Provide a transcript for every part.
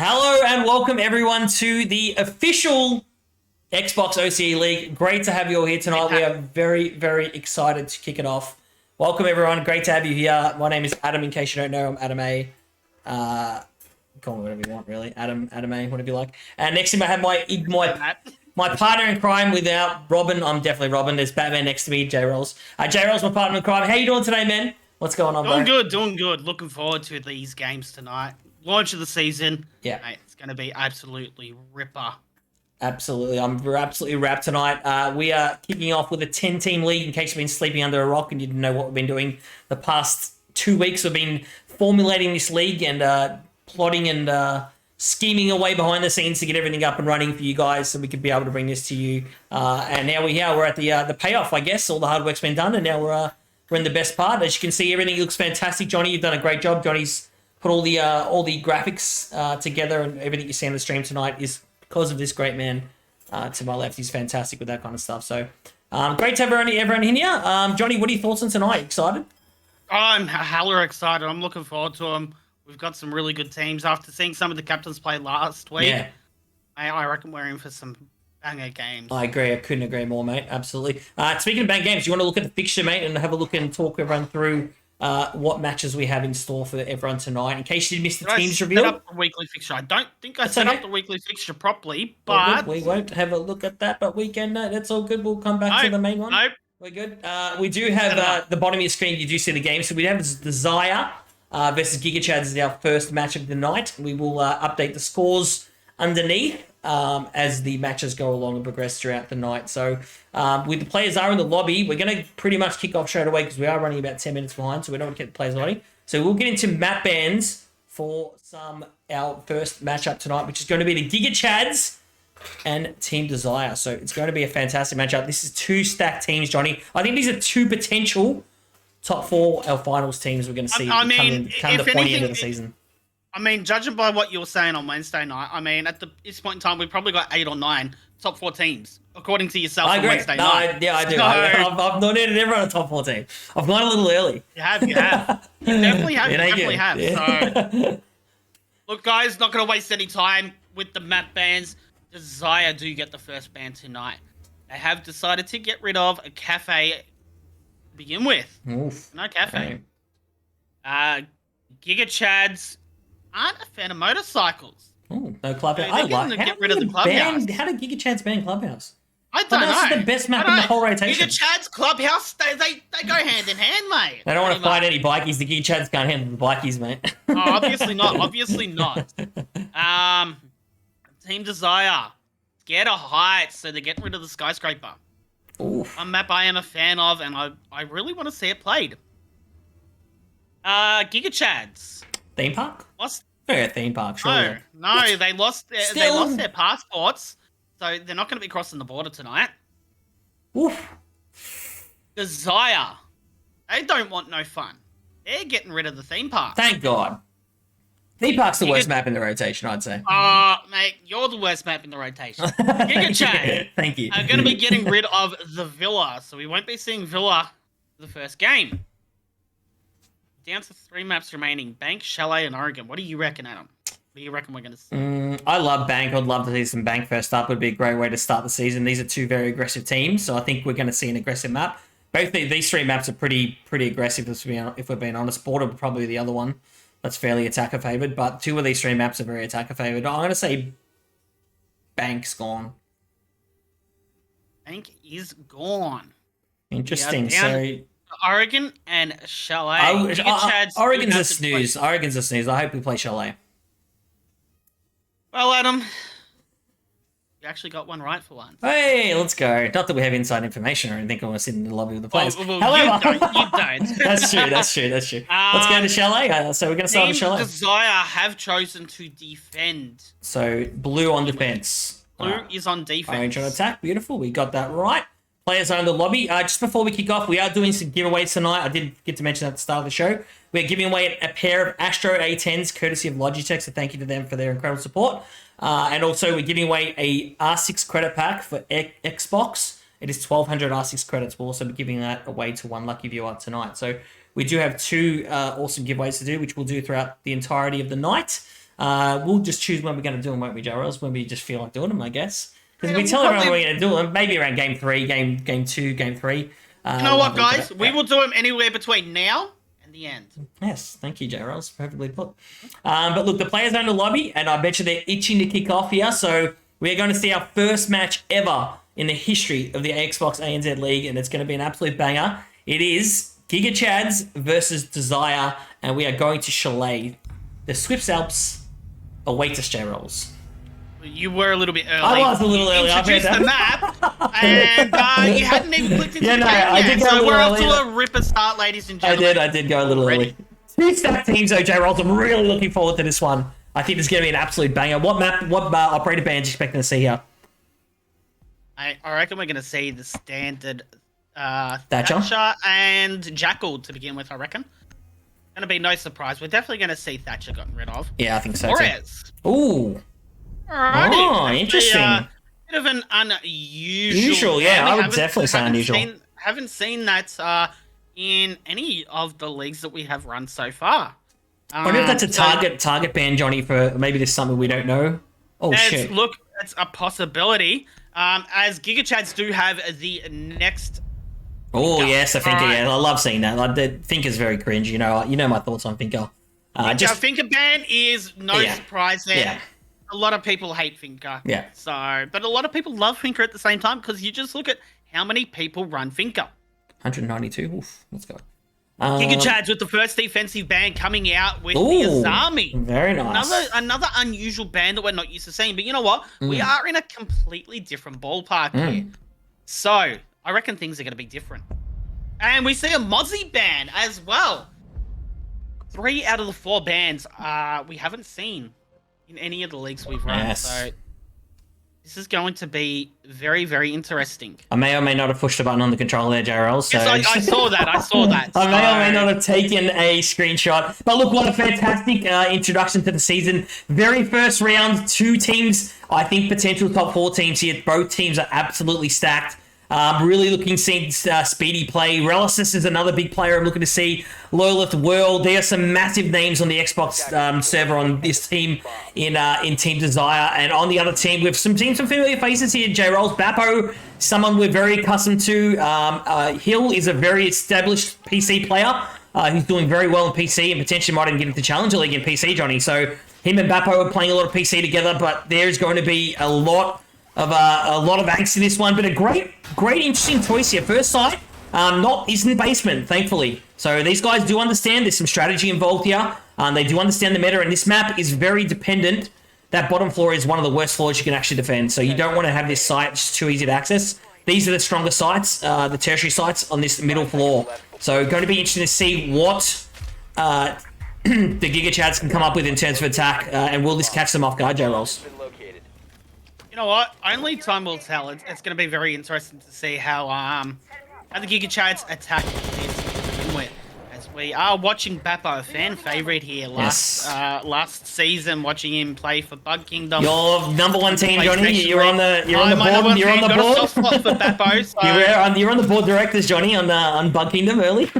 Hello and welcome everyone to the official Xbox OCE League. Great to have you all here tonight. We are very, very excited to kick it off. Welcome everyone. Great to have you here. My name is Adam. In case you don't know, I'm Adam A. Call me whatever you want, really. Adam A, whatever you like. And next to me, I have my partner in crime. Without Robin, I'm definitely Robin. There's Batman next to me, Jrols. Jrols, my partner in crime. How you doing today, man? What's going on, bro? Doing good. Looking forward to these games tonight. Launch of the season. Yeah. Mate, it's going to be absolutely ripper. Absolutely. We're absolutely wrapped tonight. We are kicking off with a 10-team league in case you've been sleeping under a rock and you didn't know what we've been doing the past 2 weeks. We've been formulating this league and plotting and scheming away behind the scenes to get everything up and running for you guys so we could be able to bring this to you. And now we're at the payoff, I guess. All the hard work's been done and now we're in the best part. As you can see, everything looks fantastic. Johnny, you've done a great job. Johnny's put all the graphics together, and everything you see on the stream tonight is because of this great man to my left. He's fantastic with that kind of stuff. So great to have everyone in here. Johnny, what are your thoughts on tonight? Excited? I'm hella excited. I'm looking forward to them. We've got some really good teams. After seeing some of the captains play last week, Yeah. I reckon we're in for some banger games. I agree. I couldn't agree more, mate. Absolutely. Speaking of bang games, you want to look at the fixture, mate, and have a look and talk everyone through what matches we have in store for everyone tonight. In case you missed the teams reveal. Set up the weekly fixture. I don't think I set up the weekly fixture properly, but we won't have a look at that. But we can. That's all good. We'll come back to the main one. Nope. We're good. We do have the bottom of your screen. You do see the game. So we have the Zaya versus Giga Chads is our first match of the night. We will update the scores underneath as the matches go along and progress throughout the night. So with the players are in the lobby, we're going to pretty much kick off straight away because we are running about 10 minutes behind, so we don't want to get the players ready. So we'll get into map bans for our first matchup tonight, which is going to be the Giga Chads and Team Desire. So it's going to be a fantastic matchup. This is two stacked teams, Johnny. I think these are two potential top four our finals teams we're going to see come the pointy end of the season. I mean, judging by what you were saying on Wednesday night, I mean, at this point in time, we've probably got 8 or 9 top 4 teams, according to yourself on Wednesday night. I do. I've nominated everyone a top 4 team. I've gone a little early. You have. You definitely have. Yeah. So, look, guys, not going to waste any time with the map bans. Desire do get the first ban tonight. They have decided to get rid of a cafe to begin with. Oof. No cafe. Okay. Giga Chads aren't a fan of motorcycles. Oh, no clubhouse. I like. Get rid of the clubhouse. How did Giga Chads ban clubhouse? I don't know. This is the best map in the whole rotation. Giga Chads clubhouse, they go hand in hand, mate. They don't want to fight any bikies. The Giga Chads can't handle the bikies, mate. Oh, obviously not. Obviously not. Team Desire, scared of heights, so they're getting rid of the skyscraper. Oof. A map I am a fan of, and I really want to see it played. Giga Chads. Theme park? Lost. Yeah, theme park. Sure. No, they lost their passports, so they're not going to be crossing the border tonight. Oof. Desire. They don't want no fun. They're getting rid of the theme park. Thank God. Theme park's the worst map in the rotation, I'd say. Mate, you're the worst map in the rotation. Giga Chad. Thank you. I'm going to be getting rid of the Villa, so we won't be seeing Villa for the first game. Down to 3 maps remaining. Bank, Chalet, and Oregon. What do you reckon, Adam? What do you reckon we're going to see? I love Bank. I'd love to see some Bank first up. It would be a great way to start the season. These are two very aggressive teams, so I think we're going to see an aggressive map. Both these 3 maps are pretty aggressive, if we're being honest. Border probably the other one. That's fairly attacker favored, but 2 of these 3 maps are very attacker favored. I'm going to say Bank's gone. Bank is gone. Interesting. So Oregon and Chalet. Oregon's a snooze. Oregon's a snooze. I hope we play Chalet. Well, Adam, you actually got one right for once. Hey, let's go. Not that we have inside information or anything. I want to sit in the lobby with the players. Well, however, you don't. That's true. Let's go to Chalet. So we're going to start with Chalet. Desire have chosen to defend. So blue on defense. Blue is on defense. Orange on attack. Beautiful. We got that right. Players are in the lobby. Just before we kick off, we are doing some giveaways tonight. I did get to mention at the start of the show. We're giving away a pair of Astro A10s, courtesy of Logitech, so thank you to them for their incredible support. And also, we're giving away a R6 credit pack for Xbox. It is 1,200 R6 credits. We'll also be giving that away to one lucky viewer tonight. So we do have 2 awesome giveaways to do, which we'll do throughout the entirety of the night. We'll just choose when we're going to do them, won't we, Jrols? When we just feel like doing them, I guess. Because Yeah, we tell everyone probably- we're going to do them, maybe around game 3, game 2, game 3. You know what, guys? We will do them anywhere between now and the end. Yes, thank you, Jrols. Perfectly put. But look, the players are in the lobby, and I bet you they're itching to kick off here. So we're going to see our first match ever in the history of the Xbox ANZ League, and it's going to be an absolute banger. It is Giga Chads versus Desire, and we are going to Chalet. The Swift Alps await us, Jrols. You were a little bit early. I was a little early. You introduced the map, and you hadn't even clicked into the game I yet. did go So a we're little off to early. a ripper start, ladies and gentlemen. I did go a little early. 2 stack teams, though, Jrols. I'm really looking forward to this one. I think it's going to be an absolute banger. What operator band are you expecting to see here? I reckon we're going to see the standard Thatcher and Jackal to begin with, I reckon. Going to be no surprise. We're definitely going to see Thatcher gotten rid of. Yeah, I think so, Torres. too. Ooh. Alrighty. Oh, interesting. Bit of an unusual. Yeah, I would definitely say unusual. Haven't seen that in any of the leagues that we have run so far. I wonder if that's a target ban, Johnny, for maybe there's something we don't know. Oh, shit. Look, it's a possibility. As Giga Chads do have the next. Oh, yes, I think, yeah. I love seeing that. Like, the Thinker's very cringe. You know my thoughts on Thinker. Finker ban is no surprise there. Yeah. A lot of people hate Finker. Yeah. But a lot of people love Finker at the same time because you just look at how many people run Finker. 192. Oof, let's go. Giga Chads with the first defensive ban coming out with the Azami. Very nice. Another unusual ban that we're not used to seeing. But you know what? We are in a completely different ballpark here. So I reckon things are going to be different. And we see a Mozzie ban as well. 3 out of the 4 bans we haven't seen in any of the leagues we've run. Yes. So this is going to be very, very interesting. I may or may not have pushed a button on the controller there, Jrols. So. Yes, I saw that. I may or may not have taken a screenshot. But look, what a fantastic introduction to the season. Very first round, 2 teams. I think potential top 4 teams here. Both teams are absolutely stacked. Really looking to see Speedy play. Relicis is another big player I'm looking to see. Loyalist World. There are some massive names on the Xbox server on this team in Team Desire. And on the other team, we have some familiar faces here. Jrols, Bappo, someone we're very accustomed to. Hill is a very established PC player who's doing very well in PC and potentially might even get into Challenger League in PC, Johnny. So him and Bappo are playing a lot of PC together, but there's going to be a lot of angst in this one, but a great interesting choice here. First sight, isn't basement, thankfully. So these guys do understand there's some strategy involved here. They do understand the meta, and this map is very dependent. That bottom floor is one of the worst floors you can actually defend, so you don't want to have this site just too easy to access. These are the stronger sites, the tertiary sites on this middle floor. So going to be interesting to see what the Giga Chads can come up with in terms of attack, and will this catch them off guard, Jrols? You know what? Only time will tell. It's going to be very interesting to see how the Giga Chads attack this to begin with. As we are watching Bappo, a fan favorite here last season, watching him play for Bug Kingdom. Your number 1 team, Johnny. You're on the board. You're on the board. Soft spot for Bappo, so. You're on the board directors, Johnny, on Bug Kingdom early.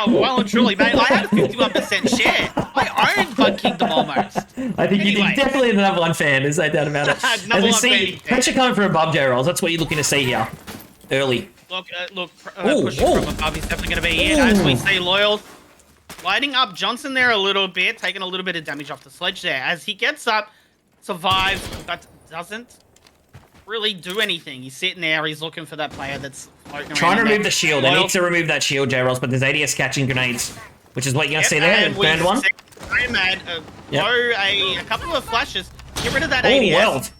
Oh, well and truly, mate. I had a 51% share. I owned Bug Kingdom almost. I think you're definitely the number 1 fan. There's no doubt about it. As we see, pressure coming from above, Jrols. That's what you're looking to see here. Early. Pushing from above. He's definitely going to be in. As we see Loyal lighting up Johnson there a little bit, taking a little bit of damage off the sledge there. As he gets up, survives, but doesn't really do anything. He's sitting there. He's looking for that player that's floating around. Trying to remove the shield. They need to remove that shield, Jrols, but there's ADS catching grenades, which is what you're going to see there. Burned one. A couple of flashes. Get rid of that ADS. World.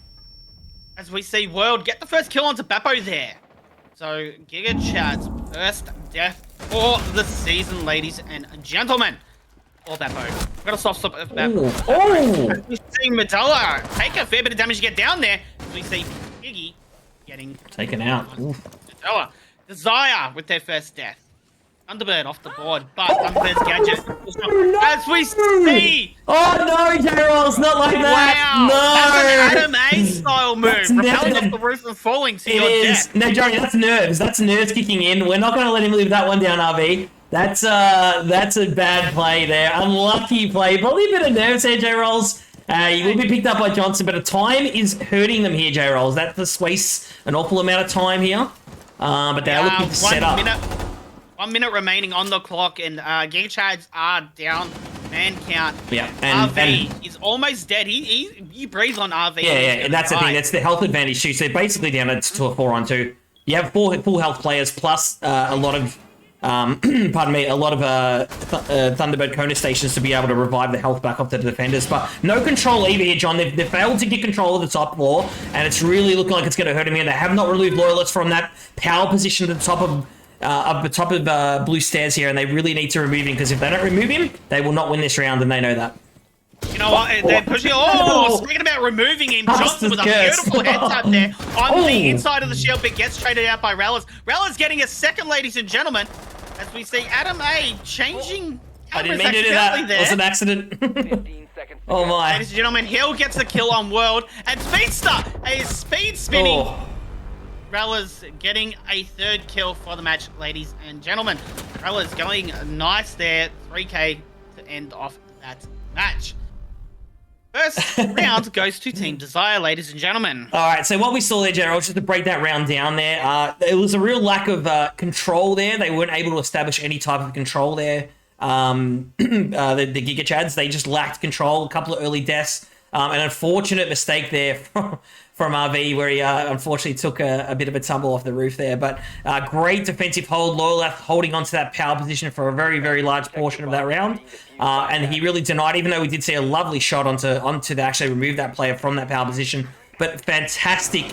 As we see World get the first kill onto Bappo there. So Giga Chad's first death for the season, ladies and gentlemen. Or Bappo. We've got a soft stop of Bappo. We see Medalla take a fair bit of damage to get down there. We see Giggy getting taken out. Medalla. Desire with their first death. Thunderbird off the board, but Thunderbird's gadget. As we see. Oh no, Jrols, not like that. Wow. No. That's an Adam A style move. Rappelling off the roof and falling to your death. No, Johnny, that's nerves. That's nerves kicking in. We're not going to let him leave that one down, RV. That's a bad play there. Unlucky play. Probably a bit of nerves here, Jrols. He will be picked up by Johnson, but a time is hurting them here, Jrols. That just wastes an awful amount of time here. But they're looking to set up. 1 minute remaining on the clock, and Giga Chads are down. Man count. Yeah, RV is almost dead. He breathes on RV. Yeah, and that's the thing. That's the health advantage too. So they're basically down to a 4-on-2. You have 4 full health players plus a lot of, pardon me, a lot of Thunderbird Kona stations to be able to revive the health back up to the defenders. But no control either here, John. They've failed to get control of the top floor, and it's really looking like it's going to hurt him here. They have not removed Loyalists from that power position at the top of blue stairs here, and they really need to remove him, because if they don't remove him, they will not win this round, and they know that. You know what? They're pushing. Speaking about removing him, Johnson with a beautiful head tap there on the inside of the shield, but gets traded out by Relis. Relis getting a second, ladies and gentlemen, as we see Adam A changing. I didn't mean to do that. It was an accident. Oh my. Ladies and gentlemen, Hill gets the kill on World, and Speedster is speed spinning. Relis getting a 3rd kill for the match, ladies and gentlemen. Relis going nice there. 3K to end off that match. First round goes to Team Desire, ladies and gentlemen. All right, so what we saw there, Jrols, just to break that round down there, there was a real lack of control there. They weren't able to establish any type of control there. The Giga Chads, they just lacked control. A couple of early deaths. An unfortunate mistake there from RV, where he unfortunately took a bit of a tumble off the roof there. But great defensive hold. Loyalist holding onto that power position for a very, very large portion of that round. And he really denied, even though we did see a lovely shot onto to actually remove that player from that power position. But fantastic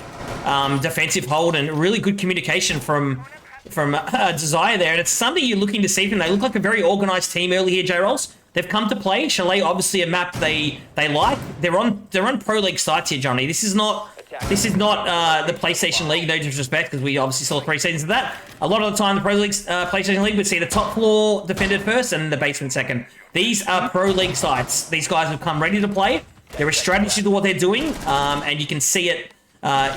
defensive hold and really good communication from Desire there. And it's something you're looking to see from them. They look like a very organized team early here, Jrols. They've come to play. Chalet, obviously a map they like. They're on Pro League sites here, Johnny. This is not the PlayStation League, no disrespect, because we obviously saw 3 seasons of that. A lot of the time, the Pro League, PlayStation League would see the top floor defended first and the basement second. These are Pro League sites. These guys have come ready to play. There is strategy to what they're doing, and you can see it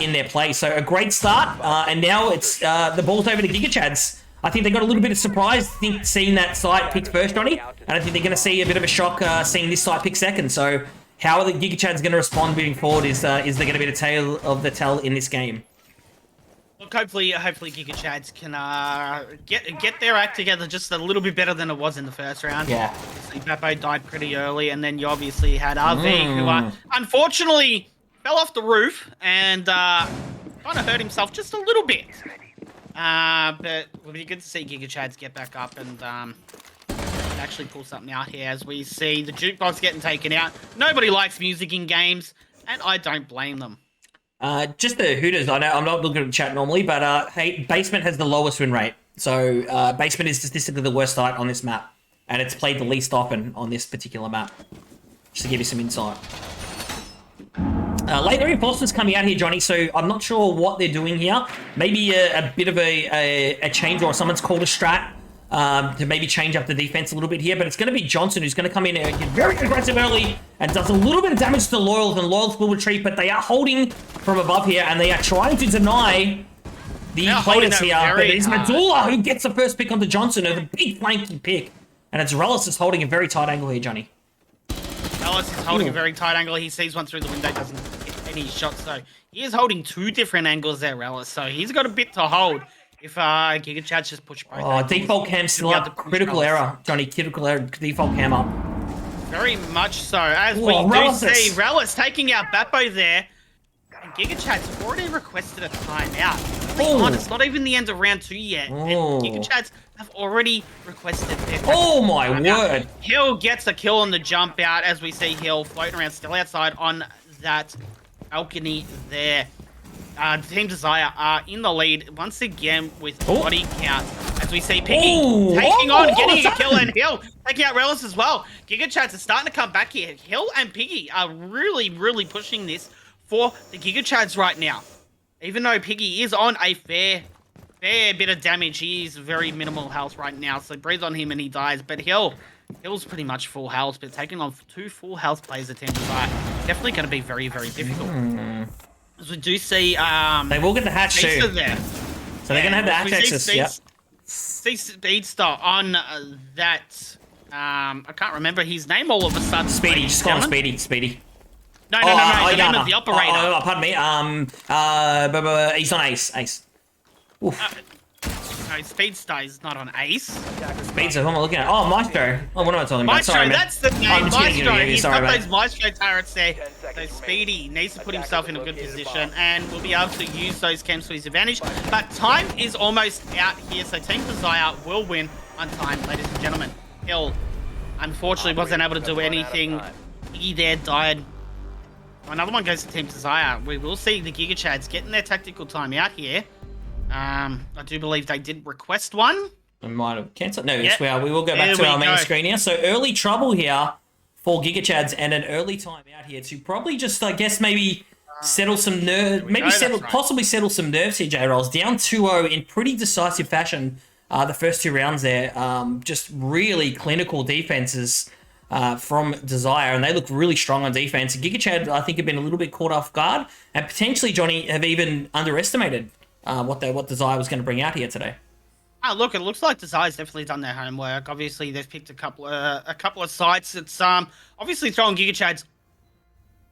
in their play. So a great start, and now it's the ball's over to Giga Chads. I think they got a little bit of surprise seeing that site picked first, Johnny, and I think they're going to see a bit of a shock seeing this site pick second. So how are the Giga Chads going to respond moving forward is there going to be the tale of the tell in this game? Look, hopefully Giga Chads can get their act together just a little bit better than it was in the first round. Yeah. Bappo died pretty early, and then you obviously had RV, who unfortunately fell off the roof and kind of hurt himself just a little bit. But it would be good to see Giga Chads get back up and actually pull something out here, as we see the jukebox getting taken out. Nobody likes music in games, and I don't blame them. Just the Hooters, I know I'm not looking at the chat normally, but hey, Basement has the lowest win rate. So Basement is statistically the worst site on this map, and it's played the least often on this particular map. Just to give you some insight. Late reinforcements coming out here, Johnny, so I'm not sure what they're doing here. Maybe a bit of a change, or someone's called a strat to maybe change up the defense a little bit here, but it's going to be Johnson who's going to come in and get very aggressive early and does a little bit of damage to Loyals, and Loyals will retreat, but they are holding from above here, and they are trying to deny the players here. But it's Medulla who gets the first pick onto Johnson with a big flanking pick, and it's Relis is holding a very tight angle here, Johnny. Relis is holding a very tight angle. He sees one through the window, doesn't get any shots, so he is holding 2 different angles there, Relis, so he's got a bit to hold. If Giga Chads just push both. Oh, default cam still up. Critical error, Johnny. Critical error. Default cam up. Very much so. As we do see, Relis taking out Bappo there. And Giga Chads already requested a timeout. To be honest, not even the end of round 2 yet. And Giga Chads have already requested their Oh my word. Hill gets a kill on the jump out, as we see Hill floating around still outside on that balcony there. Team Desire are in the lead once again with body count, as we see Piggy taking on, getting a kill, and Hill taking out Relis as well. Giga Chads are starting to come back here. Hill and Piggy are really, really pushing this for the Giga Chads right now. Even though Piggy is on a fair bit of damage, he is very minimal health right now, so breathe on him and he dies. But Hill's pretty much full health, but taking on 2 full health players at Team Desire, definitely going to be very, very difficult. As we do see, they will get the hatch too. There. So they're going to have the hatch access. Yep. See Speedster on that. I can't remember his name all of a sudden. Speedy, just call him Speedy. No, the name of the operator. Pardon me. He's on Ace. Oof. No, Speedster is not on Ace. Speedster, who am I looking at? Oh, Maestro. Oh, what am I talking about? Maestro, Sorry, that's the name. Maestro. He's got mate. those Maestro turrets there. So Speedy needs to put himself in a good position and will be able to use those camps to his advantage. But time is almost out here, so Team Desire will win on time, ladies and gentlemen. Hill, unfortunately, wasn't able to do anything. He there died. Another one goes to Team Desire. We will see the Giga Chads getting their tactical time out here. I do believe they did request one. We might have cancelled. No, yes, we are. We will go back to our main screen here. So early trouble here for Giga Chads and an early time out here to probably just, I guess, maybe settle some nerves. Possibly settle some nerves here, Jrols. Down 2-0 in pretty decisive fashion. The first 2 rounds there. Just really clinical defenses from Desire, and they look really strong on defense. Giga Chad, I think, have been a little bit caught off guard, and potentially, Johnny, have even underestimated what Desire was going to bring out here today. Look, it looks like Desire's definitely done their homework. Obviously, they've picked a couple of sites. It's obviously throwing Giga Chads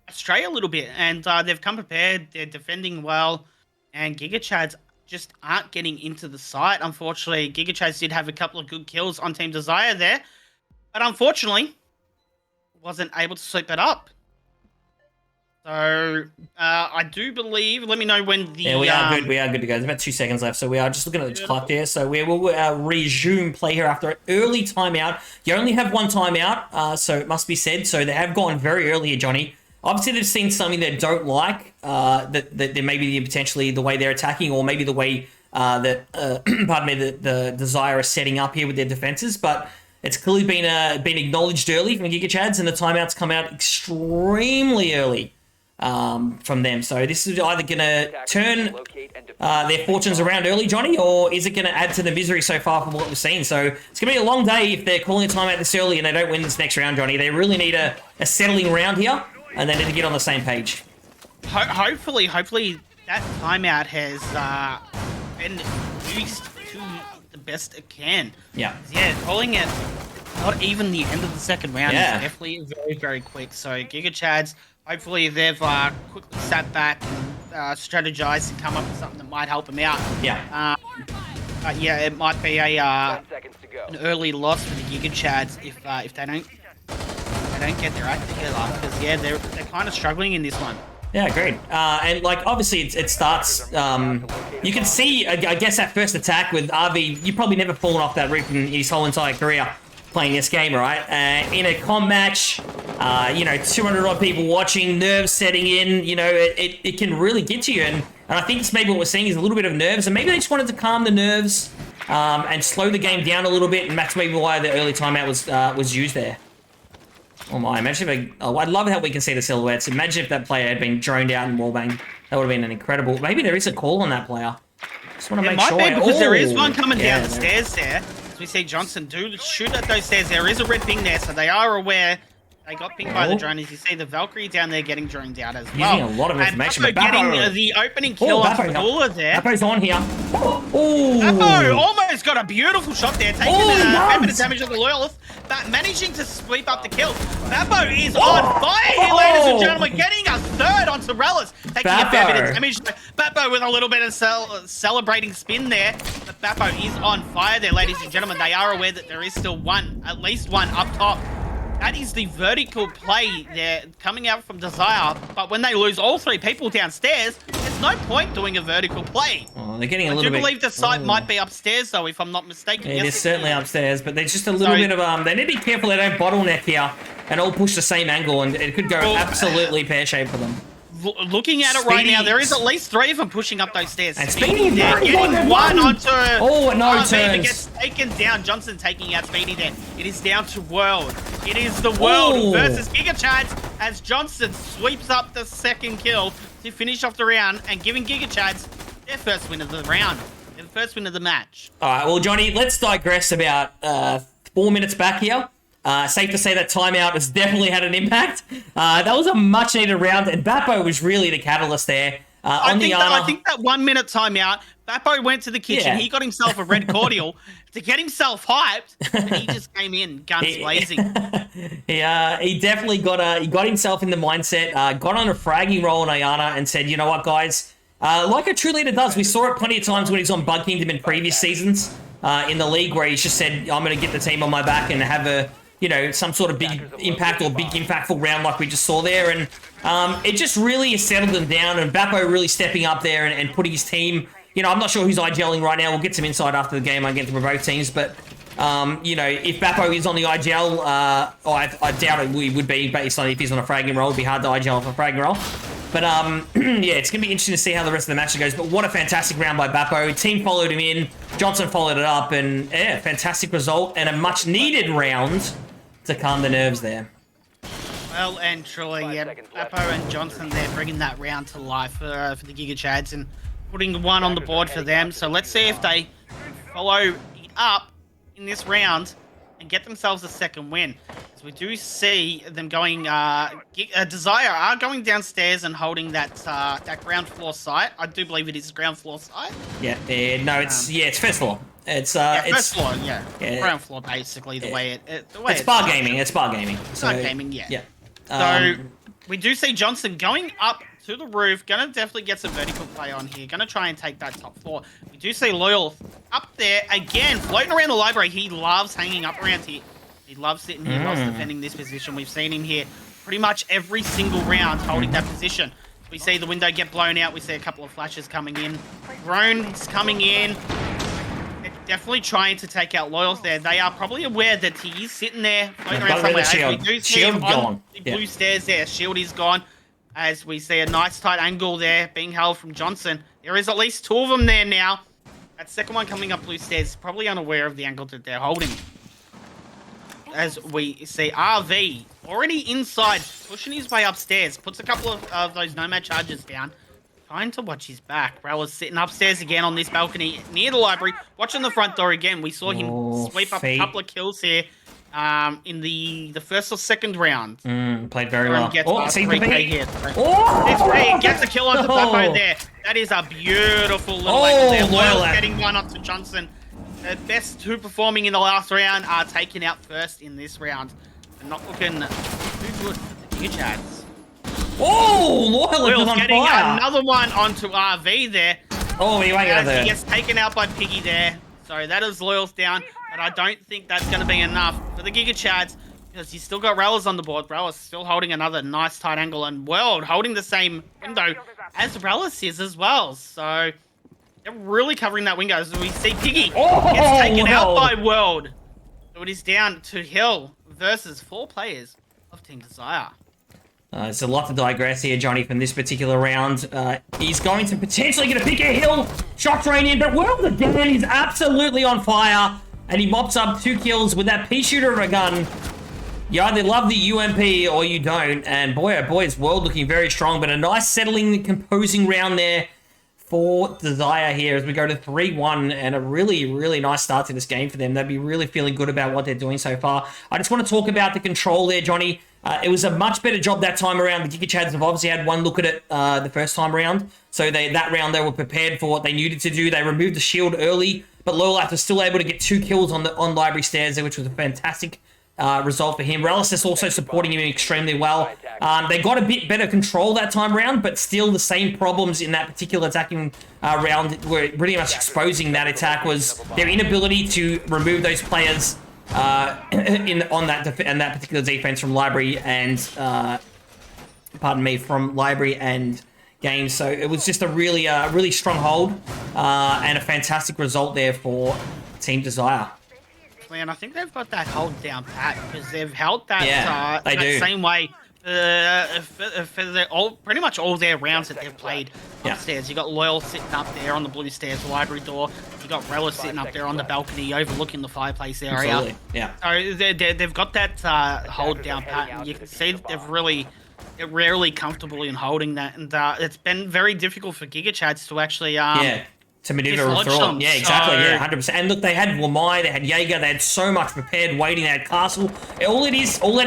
astray a little bit, and they've come prepared. They're defending well, and Giga Chads just aren't getting into the site. Unfortunately, Giga Chads did have a couple of good kills on Team Desire there, but unfortunately, wasn't able to sweep it up. So, I do believe, let me know when the... Yeah, we are good to go. There's about 2 seconds left, so we are just looking at the clock there. So we will resume play here after an early timeout. You only have 1 timeout, so it must be said. So they have gone very early here, Johnny. Obviously, they've seen something they don't like, that there may be potentially the way they're attacking, or maybe the way the Desire is setting up here with their defenses, but... It's clearly been acknowledged early from Giga Chads, and the timeouts come out extremely early from them. So this is either going to turn their fortunes around early, Johnny, or is it going to add to the misery so far from what we've seen? So it's going to be a long day if they're calling a timeout this early and they don't win this next round, Johnny. They really need a settling round here, and they need to get on the same page. Hopefully that timeout has been used to the best it can. Yeah, calling it not even the end of the second round is definitely very, very quick. So Giga Chads, hopefully they've quickly sat back and strategized and come up with something that might help them out. Yeah. But yeah, it might be an early loss for the Giga Chads if they don't get their act together, because they're kind of struggling in this one. Yeah, agreed. And like obviously it starts. You can see, I guess, that first attack with RV. You probably never fallen off that roof in his whole entire career playing this game, right? In a comm match, 200 odd people watching, nerves setting in. It can really get to you, and I think it's maybe what we're seeing is a little bit of nerves, and maybe they just wanted to calm the nerves and slow the game down a little bit, and that's maybe why the early timeout was used there. Oh my, imagine if I'd love how we can see the silhouettes. Imagine if that player had been droned out and wallbanged. That would have been an incredible... Maybe there is a call on that player. Just want to make sure. It might be, because there is one coming down the stairs there. As we see Johnson do shoot at those stairs. There is a red ping there, so they are aware. They got pinged by the drone. As you see, the Valkyrie down there getting droned out as well. Using a lot of information. And Bappo getting the opening kill on Fagula there. Bappo's on here. Bappo almost got a beautiful shot there, taking a bit of damage on the loyalist, but managing to sweep up the kill. Bappo is on fire here, ladies and gentlemen, getting a third on Sorellis, taking a fair bit of damage. Bappo with a little bit of celebrating spin there, but Bappo is on fire there, ladies and gentlemen. They are aware that there is still at least one up top. That is the vertical play there coming out from Desire, but when they lose all 3 people downstairs, there's no point doing a vertical play. Oh, they're getting a little bit... I do believe the site might be upstairs, though, if I'm not mistaken. It is certainly upstairs, but there's just a little bit of... They need to be careful they don't bottleneck here and all push the same angle, and it could go absolutely pear-shaped for them. Looking at it right now, there is at least 3 of them pushing up those stairs. And Speedy there, getting one onto... Oh, and no turns. Gets taken down. Johnson taking out Speedy there. It is down to World. It is the World versus Giga Chads, as Johnson sweeps up the second kill to finish off the round and giving Giga Chads their first win of the round. Their first win of the match. All right, well, Johnny, let's digress about 4 minutes back here. Safe to say that timeout has definitely had an impact. That was a much-needed round, and Bappo was really the catalyst there. I think that 1 minute timeout, Bappo went to the kitchen. Yeah. He got himself a red cordial to get himself hyped, and he just came in guns blazing. He definitely got himself in the mindset, got on a fragging roll on Ayana and said, you know what, guys, like a true leader does. We saw it plenty of times when he's on Bug Kingdom in previous seasons in the league where he's just said, I'm going to get the team on my back and have a, some sort of big impact or big impactful round like we just saw there. And it just really has settled them down, and Bappo really stepping up there and putting his team, I'm not sure who's IGLing right now. We'll get some insight after the game, I get from both teams, but if Bappo is on the IGL, I doubt it would be based on if he's on a fragging roll. It'd be hard to IGL for a fragging roll. But, yeah, it's going to be interesting to see how the rest of the match goes. But what a fantastic round by Bappo. Team followed him in. Johnson followed it up. And, yeah, fantastic result and a much-needed round to calm the nerves there. Well and truly, yeah, Bappo and Johnson there bringing that round to life for the Giga Chads and putting one on the board for them. So let's see if they follow it up in this round and get themselves a second win. So we do see them going, Desire are going downstairs and holding that ground floor site. I do believe it is ground floor site. Yeah, no, it's first floor. It's first floor, yeah. Ground floor, basically, the way it's bar gaming. It's bar gaming. So, bar gaming, yeah. Yeah. So we do see Johnson going up to the roof. Gonna definitely get some vertical play on here. Gonna try and take that top floor. We do see Loyal up there again, floating around the library. He loves hanging up around here. He loves sitting here, loves defending this position. We've seen him here pretty much every single round holding that position. We see the window get blown out. We see a couple of flashes coming in. Drones coming in. They're definitely trying to take out Loyals there. They are probably aware that he is sitting there floating around somewhere. As we do see him on the blue stairs there. Shield is gone. As we see a nice tight angle there being held from Johnson. There is at least two of them there now. That second one coming up blue stairs, probably unaware of the angle that they're holding. As we see RV already inside, pushing his way upstairs. Puts a couple of those Nomad charges down. Trying to watch his back. Raoul's sitting upstairs again on this balcony near the library. Watching the front door again. We saw him sweep up a couple of kills here in the first or second round. Played very well. See the here. It's gets a kill onto Bappo there. That is a beautiful little angle there. Loyal's getting one up to Johnson. The best two performing in the last round are taken out first in this round. They're not looking too good for the Giga Chads. Loyal's getting another one onto RV there. He won't get there. He gets taken out by Piggy there. So that is Loyal's down, but I don't think that's going to be enough for the Giga Chads because he's still got Raoul's on the board. Raoul's still holding another nice tight angle, and World holding the same window as Raoul's is as well. So they're really covering that window. As we see Piggy gets taken out by World. So it is down to Hill versus 4 players of Team Desire. There's a lot to digress here, Johnny, from this particular round. He's going to potentially get a pick at Hill. Shot drain in, but World again is absolutely on fire. And he mops up 2 kills with that pea shooter of a gun. You either love the UMP or you don't. And boy, oh boy, is World looking very strong. But a nice settling, composing round there for Desire here as we go to 3-1. And a really, really nice start to this game for them. They'd be really feeling good about what they're doing so far. I just want to talk about the control there, Johnny. It was a much better job that time around. The Giga Chads have obviously had one look at it the first time around. So that round they were prepared for what they needed to do. They removed the shield early, but Lowlife was still able to get 2 kills on library stairs there, which was a fantastic result for him. Relic is also supporting him extremely well. They got a bit better control that time around, but still the same problems in that particular attacking round were pretty much exposing that attack was their inability to remove those players on that particular defense from library and from library and games. So it was just a really strong hold and a fantastic result there for Team Desire. And I think they've got that hold down pat because they've held that same way for pretty much all their rounds that they've played upstairs. You got Loyal sitting up there on the blue stairs, the library door. You got Relish sitting up there on the balcony overlooking the fireplace area. Absolutely. Yeah. So they've got that hold down pat, and you can see that they're rarely comfortable in holding that, and it's been very difficult for Giga Chads to actually to maneuver through them. Yeah, exactly. Yeah, 100%. And look, they had Lamai, they had Jaeger, they had so much prepared waiting. They had Castle. All that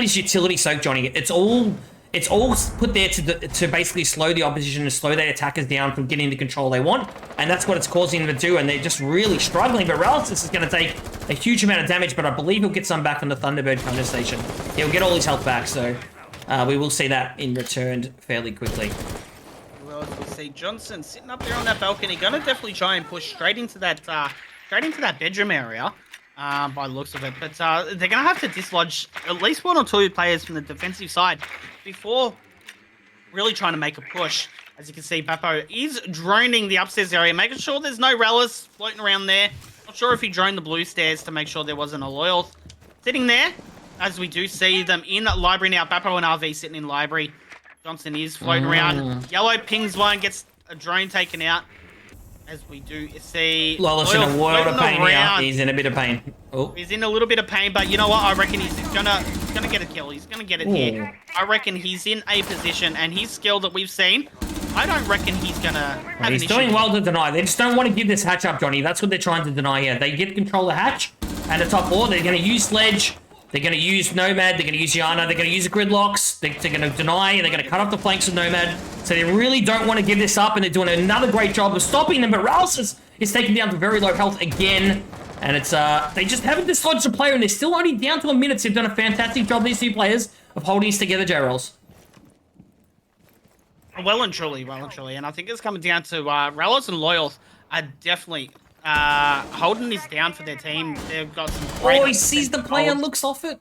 is utility soak, Johnny. It's all it's all put there to basically slow the opposition and slow their attackers down from getting the control they want, and that's what it's causing them to do, and they're just really struggling. But Relasis is going to take a huge amount of damage, but I believe he'll get some back from the Thunderbird condensation. He'll get all his health back, so we will see that in return fairly quickly. Well, as we see Johnson sitting up there on that balcony, going to definitely try and push straight into that bedroom area. By the looks of it, but they're going to have to dislodge at least 1 or 2 players from the defensive side before really trying to make a push. As you can see, Bappo is droning the upstairs area, making sure there's no Relis floating around there. Not sure if he droned the blue stairs to make sure there wasn't a Loyal sitting there, as we do see them in library now. Bappo and RV sitting in library. Johnson is floating around. Yellow pings one, gets a drone taken out. As we do see... Lawless in a world of pain here. He's in a bit of pain. Oh. He's in a little bit of pain, but you know what? I reckon he's gonna get a kill. He's gonna get it here. I reckon he's in a position, and his skill that we've seen, I don't reckon he's gonna have He's doing well to deny. They just don't want to give this hatch up, Johnny. That's what they're trying to deny here. They get control of the hatch and the top floor. They're going to use Sledge. They're going to use Nomad. They're going to use Yana. They're going to use the Gridlocks. They're going to deny, and they're going to cut off the flanks of Nomad. So they really don't want to give this up, and they're doing another great job of stopping them. But Rouse is taken down to very low health again. And it's they just haven't dislodged a player, and they're still only down to a minute. So they've done a fantastic job, these 2 players, of holding us together, Jrols. Well and truly. And I think it's coming down to Relis and Loyals are definitely holding this down for their team. They've got some great... Oh, he sees the play and looks off it.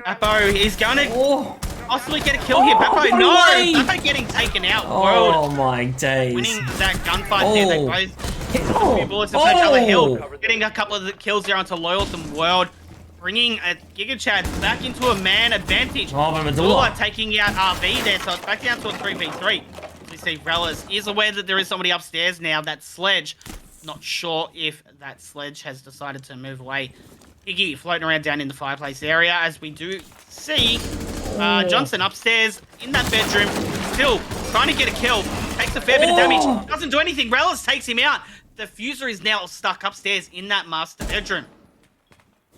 Bappo is going to possibly get a kill here. Bappo, no! Bappo getting taken out. Oh, my days. Winning that gunfight there. They both hit a few bullets into each other. Hill getting a couple of the kills there onto Loyals and World. Bringing a Giga Chad back into a man advantage. Medulla taking out RV there, so it's back down to a 3v3. We see Relis is aware that there is somebody upstairs now. That Sledge. Not sure if that Sledge has decided to move away. Iggy floating around down in the fireplace area, as we do see Johnson upstairs in that bedroom, still trying to get a kill. Takes a fair bit of damage. Doesn't do anything. Relis takes him out. The Fuser is now stuck upstairs in that master bedroom.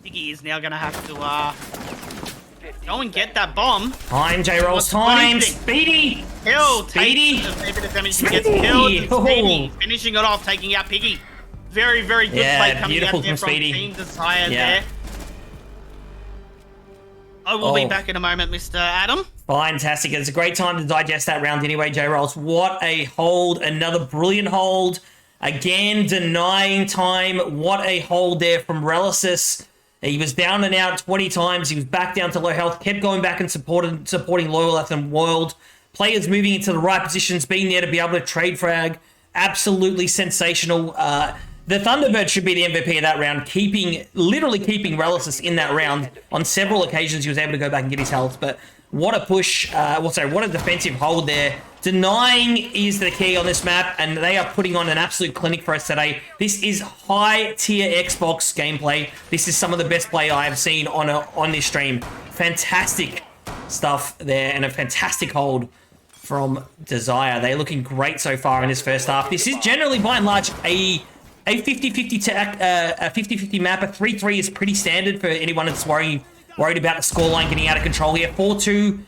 Iggy is now going to have to go and get that bomb. Time, Jrols, time. Speedy. Hill takes a fair bit of damage. He gets killed. Speedy finishing it off, taking out Piggy. Very, very good play coming out there from Team Desire there. I will be back in a moment, Mr. Adam. Fantastic. It's a great time to digest that round anyway, Jrols. What a hold. Another brilliant hold. Again, denying time. What a hold there from Relisis. He was down and out 20 times. He was back down to low health. Kept going back and supporting Loyalth and World. Players moving into the right positions, being there to be able to trade frag. Absolutely sensational. The Thunderbird should be the MVP of that round, literally keeping Relisis in that round. On several occasions, he was able to go back and get his health, but what a push, what a defensive hold there. Denying is the key on this map, and they are putting on an absolute clinic for us today. This is high-tier Xbox gameplay. This is some of the best play I have seen on this stream. Fantastic stuff there, and a fantastic hold from Desire. They're looking great so far in this first half. This is generally, by and large, a 50-50 map. A 3-3 is pretty standard for anyone that's worried about the scoreline getting out of control here. 4-2,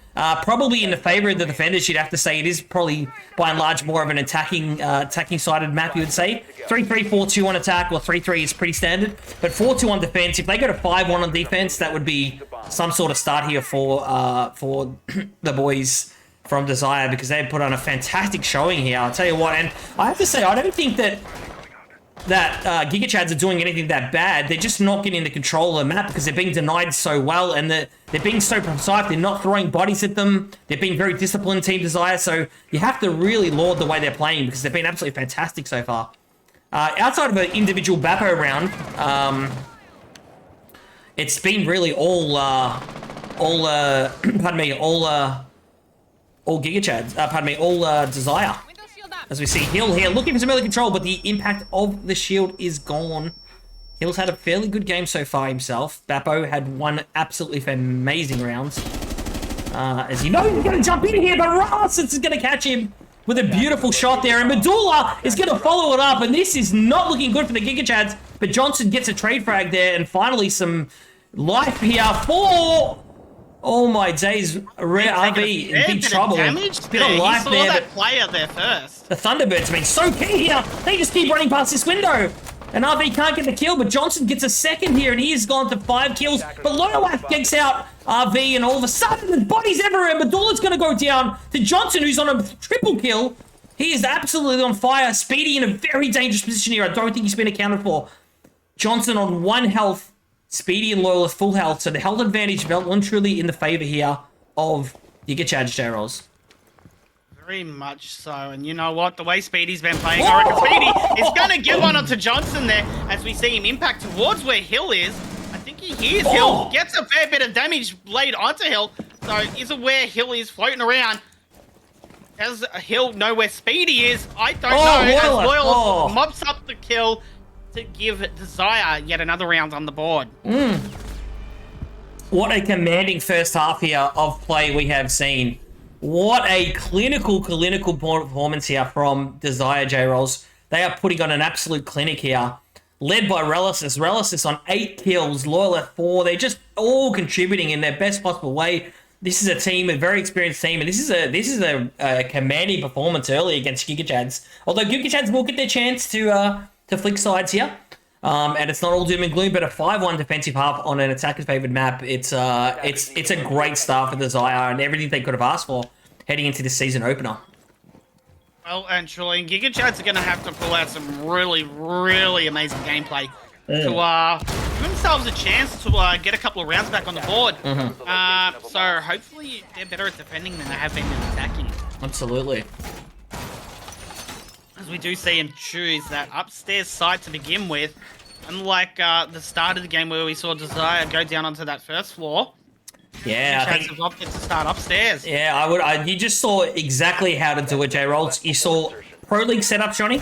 probably in the favor of the defenders, you'd have to say. It is probably, by and large, more of an attacking-sided map, you would say. 3-3, 4-2 on attack, or 3-3 is pretty standard. But 4-2 on defense, if they go to 5-1 on defense, that would be some sort of start here for the boys from Desire, because they put on a fantastic showing here. I'll tell you what, and I have to say, I don't think that Giga Chads are doing anything that bad. They're just not getting the control of the map because they're being denied so well, and they're being so precise. They're not throwing bodies at them. They're being very disciplined, Team Desire, so you have to really laud the way they're playing because they've been absolutely fantastic so far. Outside of an individual Bappo round, it's been really all Giga Chads, all Desire. As we see Hill here, looking for some early control, but the impact of the shield is gone. Hill's had a fairly good game so far himself. Bappo had one absolutely amazing round. As you know, he's going to jump in here, but Ross is going to catch him with a beautiful shot there, and Medulla is going to follow it up, and this is not looking good for the Giga Chads, but Johnson gets a trade frag there, and finally some life here for Oh my days, rare RV in big trouble. Bit of life there. That player there first. The Thunderbirds have been so key here. They just keep running past this window. And RV can't get the kill, but Johnson gets a second here, and he has gone to 5 kills. But Loyalaf kicks out RV, and all of a sudden, there's bodies everywhere. Medulla's going to go down to Johnson, who's on a triple kill. He is absolutely on fire. Speedy in a very dangerous position here. I don't think he's been accounted for. Johnson on 1 health. Speedy and Loyal with full health, so the health advantage well and truly in the favor here of Giga Jrols. Very much so, and you know what? The way Speedy's been playing, I reckon Speedy is going to get one onto Johnson there as we see him impact towards where Hill is. I think he hears Hill, gets a fair bit of damage laid onto Hill, so is aware Hill is floating around. Does Hill know where Speedy is? I don't know, as Loyal mops up the kill to give Desire yet another round on the board. What a commanding first half here of play we have seen. What a clinical performance here from Desire Jrols. They are putting on an absolute clinic here. Led by Relicis. Relicis on 8 kills, Loyal at 4. They're just all contributing in their best possible way. This is a team, a very experienced team, and this is a commanding performance early against Giga Chads. Although Giga Chads will get their chance to flick sides here. And it's not all doom and gloom, but a 5-1 defensive half on an attacker's favored map. It's a great start for Desire and everything they could have asked for heading into this season opener. Well, and surely Giga Chads are going to have to pull out some really, really amazing gameplay to give themselves a chance to get a couple of rounds back on the board. So hopefully they're better at defending than they have been in attacking. Absolutely. As we do see him choose that upstairs site to begin with, unlike the start of the game where we saw Desire go down onto that first floor. Yeah, I think have opted to start upstairs. Yeah, you just saw exactly how to do it, Jrols. You saw Pro League setup, Johnny.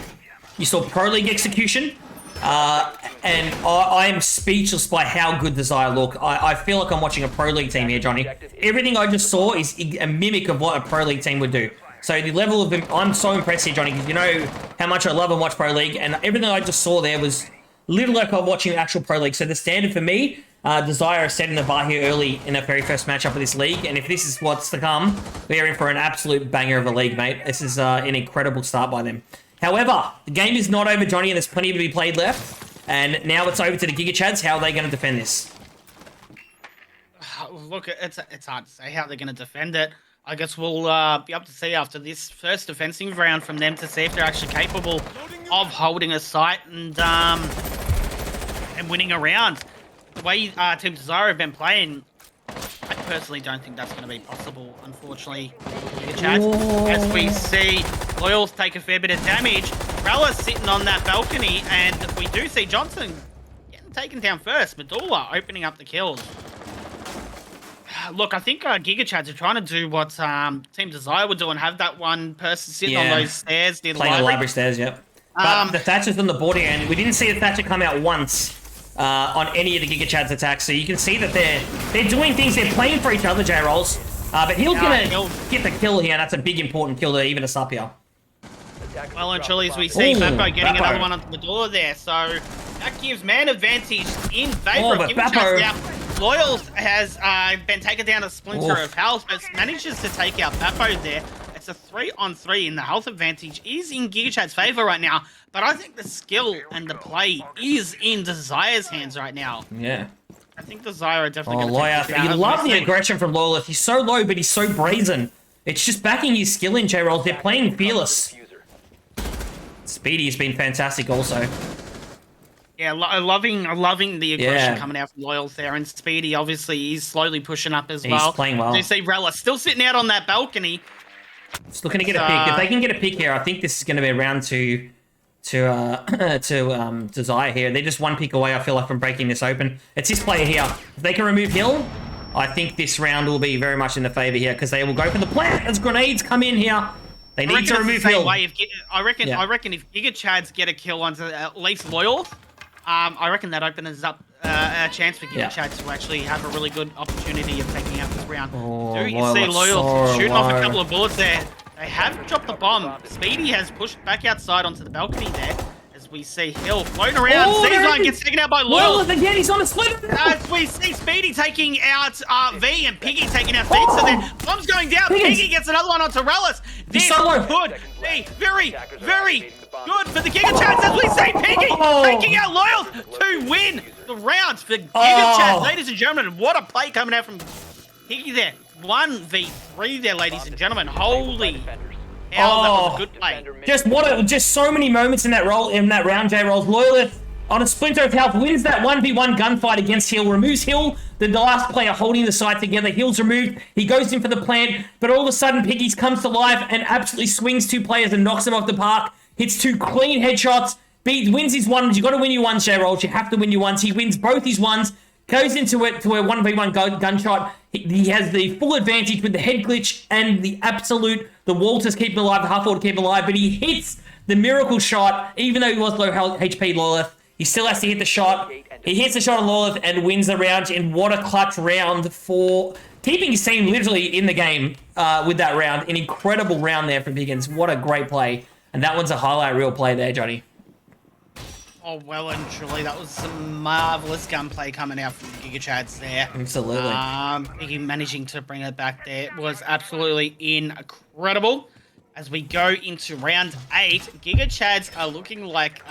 You saw Pro League execution. And I am speechless by how good Desire look. I feel like I'm watching a Pro League team here, Johnny. Everything I just saw is a mimic of what a Pro League team would do. So the level of I'm so impressed here, Johnny, because you know how much I love and watch Pro League, and everything I just saw there was literally like I'm watching actual Pro League. So the standard for me, Desire is setting the bar here early in the very first matchup of this league, and if this is what's to come, we're in for an absolute banger of a league, mate. This is an incredible start by them. However, the game is not over, Johnny, and there's plenty to be played left. And now it's over to the Giga Chads. How are they going to defend this? Look, it's hard to say how they're going to defend it. I guess we'll be up to see after this first defensive round from them to see if they're actually capable of holding a site and winning a round. The way Team Desire have been playing, I personally don't think that's going to be possible, unfortunately. Giga Chads, as we see, Loyals take a fair bit of damage. Rella's sitting on that balcony, and we do see Johnson getting taken down first. Medulla opening up the kills. Look, I think Giga Chads are trying to do what Team Desire would do and have that one person sitting on those stairs near the library. Playing the library stairs, yep. But the Thatcher's on the board here, and we didn't see the Thatcher come out once on any of the Giga Chads attacks. So you can see that they're doing things. They're playing for each other, Jrols. But he'll get the kill here, and that's a big important kill to even us up here. Well, and truly, as we see Bappo getting another one onto the door there, so that gives man advantage in favour of Giga Chads now. Loyals has been taken down a splinter of health, but manages to take out Bappo there. It's a 3-on-3, and the health advantage is in Giga Chads' favour right now, but I think the skill and the play is in Desire's hands right now. Yeah. I think Desire are definitely going to take this. You love the aggression from Loyalist. He's so low, but he's so brazen. It's just backing his skill in, Jrols. They're playing fearless. Speedy has been fantastic also. Yeah, loving the aggression coming out from Loyals there. And Speedy, obviously, he's slowly pushing up as well. He's playing well. You see Rella still sitting out on that balcony. Just looking to get a pick. If they can get a pick here, I think this is going to be a round to Desire here. They're just one pick away, I feel like, from breaking this open. It's this player here. If they can remove Hill, I think this round will be very much in the favor here because they will go for the plant as grenades come in here. They need to remove Hill. I reckon if Giga Chads get a kill onto at least Loyal, I reckon that opens up a chance for Giga Chads to actually have a really good opportunity of taking out this round. You see Loyal shooting off a couple of bullets there. They have dropped the bomb. Speedy has pushed back outside onto the balcony there as we see Hill floating around. C9 gets taken out by Loyal. Again, he's on a split. As we see Speedy taking out V and Piggy taking out Speed. So then bomb's going down. Piggy gets another one onto Relic. This could be very, very good for the Giga Chads as we see Piggy taking out Loyal to win the round for Giga Chads. Ladies and gentlemen, what a play coming out from Piggy there. 1v3 there, ladies and gentlemen. Holy hell, that was a good play. Just so many moments in that round, Jrols. Loyalist on a splinter of health wins that 1v1 gunfight against Hill, removes Hill, the last player holding the side together. Hill's removed, he goes in for the plant, but all of a sudden Piggy's comes to life and absolutely swings 2 players and knocks them off the park, hits 2 clean headshots, wins his ones. You got to win your ones, Jrols. You have to win your ones. He wins both his ones, goes into it to a 1v1 gunshot. He has the full advantage with the head glitch and the Walters keep him alive, the half wall to keep him alive, but he hits the miracle shot, even though he was low HP Loyalist. He still has to hit the shot. He hits the shot on Loyalist and wins the round. And what a clutch round for keeping his team literally in the game with that round. An incredible round there for Biggins. What a great play. And that one's a highlight reel play there, Johnny. Oh, well and truly, that was some marvellous gunplay coming out from the Giga Chads there. Absolutely. Piggy managing to bring it back there was absolutely incredible. As we go into round 8, Giga Chads are looking like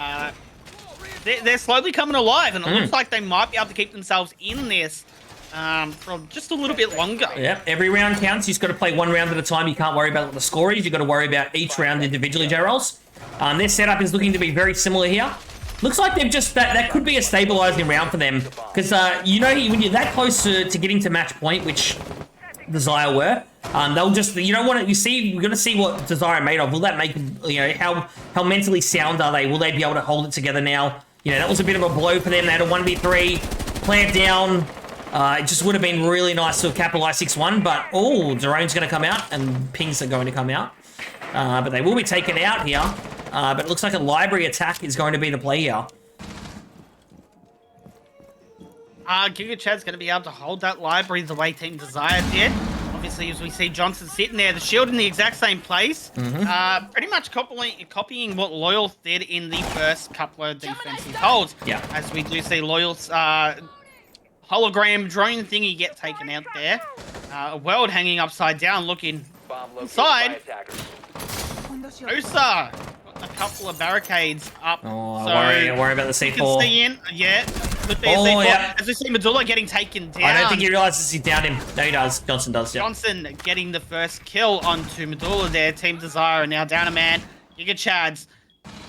they're slowly coming alive, and it looks like they might be able to keep themselves in this for just a little bit longer. Yeah, every round counts. You've got to play one round at a time. You can't worry about what the score is. You've got to worry about each round individually, Jrols. Their setup is looking to be very similar here. Looks like they've just, that could be a stabilizing round for them. Because, you know, when you're that close to getting to match point, which Desire were, they'll just, you don't want to, we're going to see what Desire are made of. Will that make, you know, how mentally sound are they? Will they be able to hold it together now? You know, that was a bit of a blow for them. They had a 1v3, plant down. It just would have been really nice to have capitalized 6-1, but, Drone's going to come out, and Pings are going to come out. But they will be taken out here. But it looks like a library attack is going to be the play here. Giga Chad's going to be able to hold that library the way Team Desire did. Obviously, as we see Johnson sitting there, the shield in the exact same place. Pretty much copying what Loyal did in the first couple of defensive holds. Yeah. As we do see Loyal's hologram drone thingy get taken out there. World hanging upside down, looking inside. Osa! A couple of barricades up. Oh, so worry about the C4. You can stay in. Yeah. Could be a C4. Yeah. As we see Medulla getting taken down. I don't think he realizes he's down him. No, he does. Johnson does, yeah. Johnson getting the first kill onto Medulla there. Team Desire are now down a man. Giga Chads.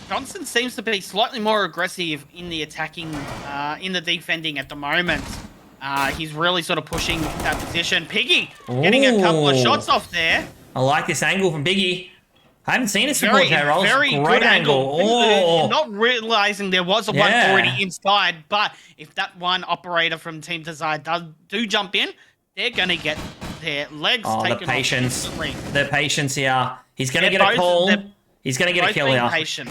Johnson seems to be slightly more aggressive in the attacking, in the defending at the moment. He's really sort of pushing that position. Piggy getting a couple of shots off there. I like this angle from Biggie. I haven't seen this before, Jrols. Very great good angle. Not realizing there was a one already inside, but if that one operator from Team Desire do jump in, they're going to get their legs taken the patience. off. The patience here. He's going to get a call. He's going to get a kill here. Patient.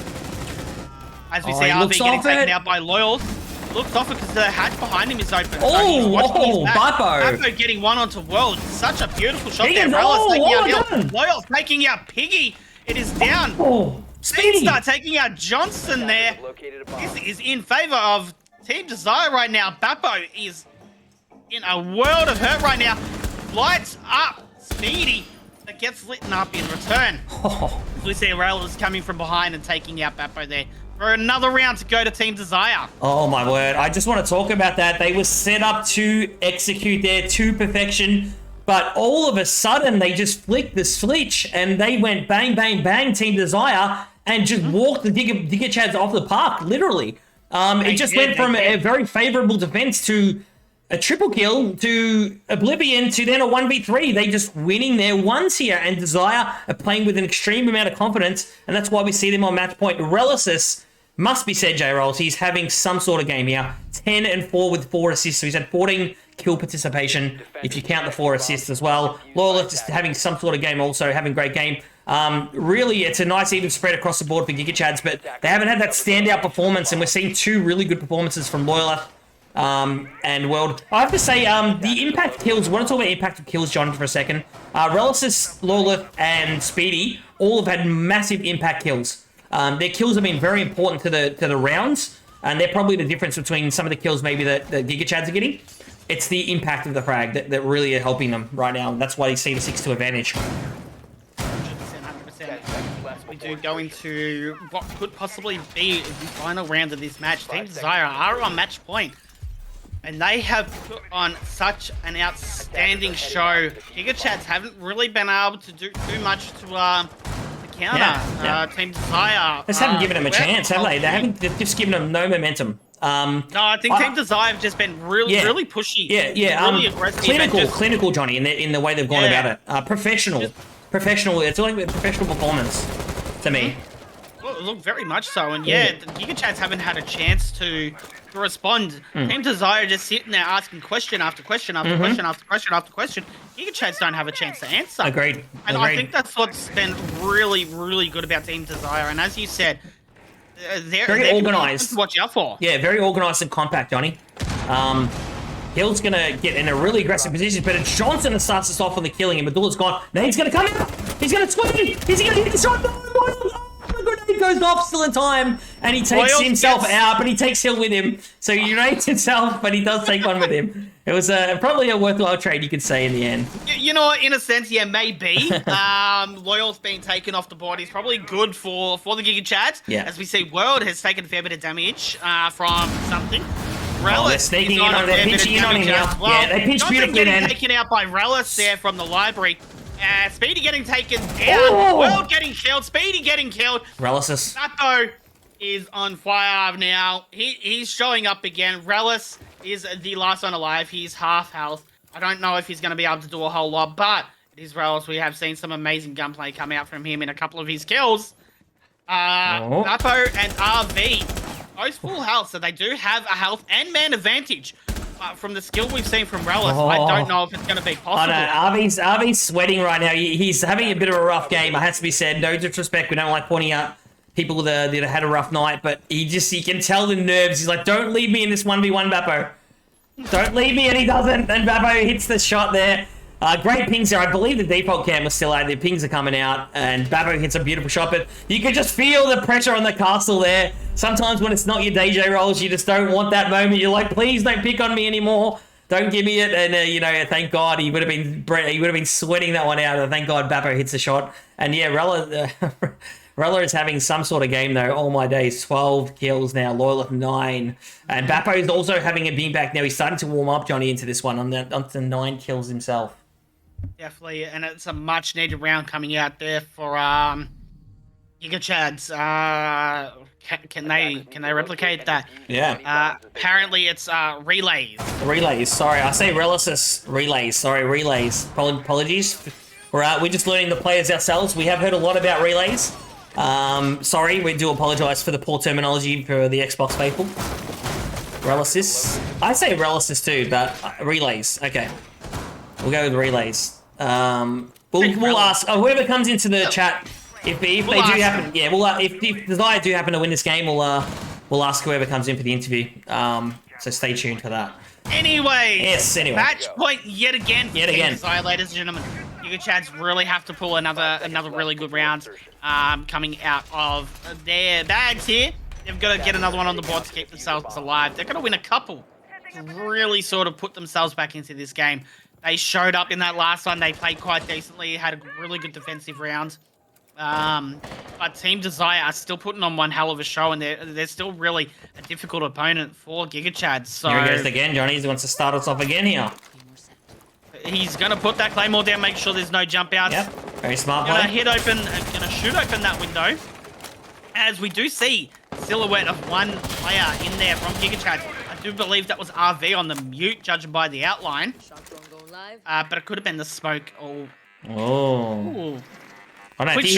As we see RV getting taken out by Loyal. Looks off because the hatch behind him is open. Bappo getting one onto World. Such a beautiful shot there. Loyal taking out Piggy. It is down. Speedstar taking out Johnson there. This is in favor of Team Desire right now. Bappo is in a world of hurt right now. Lights up. Speedy that gets lit up in return. We see Rail is coming from behind and taking out Bappo there. For another round to go to Team Desire. Oh my word. I just want to talk about that. They were set up to execute there to perfection. But all of a sudden, they just flicked the switch and they went bang, bang, bang, Team Desire, and just walked the Giga Chads off the park, literally. It just went from a very favorable defense to a triple kill to Oblivion to then a 1v3. They just winning their ones here, and Desire are playing with an extreme amount of confidence, and that's why we see them on match point. Relicis must be said, Jrols, he's having some sort of game here. 10-4 with 4 assists, so he's had 14 kill participation, if you count the 4 assists as well. Loyal just having some sort of game also, having a great game. Really, it's a nice even spread across the board for Giga Chads, but they haven't had that standout performance, and we're seeing 2 really good performances from Loyal and World. I have to say, the impact kills, I want to talk about impact of kills, John, for a second. Relicis, Loyal, and Speedy all have had massive impact kills. Their kills have been very important to the rounds, and they're probably the difference between some of the kills maybe that the Giga Chads are getting. It's the impact of the frag that really are helping them right now. And that's why you see the 6 to advantage. 100%. We do go into what could possibly be the final round of this match. Team Desire are on match point, and they have put on such an outstanding show. Giga Chads haven't really been able to do too much to counter Team Desire. Just haven't given them a chance, have they? They've just given them no momentum. No, I think Team Desire have just been really pushy. Really aggressive. Clinical, Johnny, in the way they've gone about it. Professional. It's all like professional performance to me. Well, look, very much so. And the Giga Chads haven't had a chance to respond. Team Desire just sitting there asking question after question after question after question after question. Giga Chads don't have a chance to answer. Agreed. And I think that's what's been really good about Team Desire. And as you said, they're very organised. To watch out for. Yeah, very organised and compact, Johnny. Hill's going to get in a really aggressive position, but it's Johnson that starts us off on the killing, and Medulla's gone. Now he's going to come out. He's going to swing. He's going to hit the shot. The grenade goes off still in time, and he takes himself out, but he takes Hill with him. So he grenades himself, but he does take one with him. It was probably a worthwhile trade, you could say, in the end. You know what, in a sense, yeah, maybe. Loyal's being taken off the board. He's probably good for the Giga Chads. Yeah. As we see, World has taken a fair bit of damage from something. They're sneaking in on him. They're pinching in on him now. Yeah, they pinch beautifully, man. Taken out by Relic there from the library. Speedy getting taken down. World getting killed. Speedy getting killed. Relicis. Sato is on fire now. He's showing up again. Relic is the last one alive. He's half health. I don't know if he's going to be able to do a whole lot, but it is Relic. We have seen some amazing gunplay come out from him in a couple of his kills. Sato and RV. Both full health, so they do have a health and man advantage. From the skill we've seen from Relic, I don't know if it's going to be possible. Oh no, RV's sweating right now. He's having a bit of a rough game, it has to be said. No disrespect, we don't like pointing out people that had a rough night, but you can tell the nerves. He's like, don't leave me in this 1v1, Bappo. Don't leave me, and he doesn't. And Bappo hits the shot there. Great pings there. I believe the default cam was still out. The pings are coming out, and Bappo hits a beautiful shot, but you can just feel the pressure on the castle there. Sometimes when it's not your DJ rolls, you just don't want that moment. You're like, please don't pick on me anymore. Don't give me it. And, thank God he would have been sweating that one out. And thank God Bappo hits the shot. And yeah, Rella is having some sort of game though. Oh my days, 12 kills now, Loyal at 9. And Bappo is also having a beam back now. He's starting to warm up, Johnny, into this one onto 9 kills himself. Definitely, and it's a much needed round coming out there for Giga Chads. Can they replicate that? Yeah. Apparently it's relays. Relays. Sorry, I say Relicis relays. Sorry, relays. Apologies. We're just learning the players ourselves. We have heard a lot about relays. Sorry, we do apologise for the poor terminology for the Xbox faithful. Relicis. I say Relicis too, but relays. Okay. We'll go with relays. We'll ask whoever comes into the chat if they do happen. Yeah, if Desire do happen to win this game, we'll ask whoever comes in for the interview. So stay tuned for that. Anyway, match point yet again. Desire, ladies and gentlemen. Giga Chads really have to pull another really good round coming out of their bags here. They've got to get another one on the board to keep themselves alive. They're going to win a couple to really sort of put themselves back into this game. They showed up in that last one. They played quite decently, had a really good defensive round. But Team Desire are still putting on one hell of a show, and they're still really a difficult opponent for Giga Chads. So here he goes again, Johnny. He wants to start us off again here. He's going to put that Claymore down, make sure there's no jump outs. Yep, very smart play. Going to shoot open that window. As we do see silhouette of one player in there from Giga Chads. I do believe that was RV on the mute, judging by the outline. But it could have been the smoke. Oh. Oh no, if he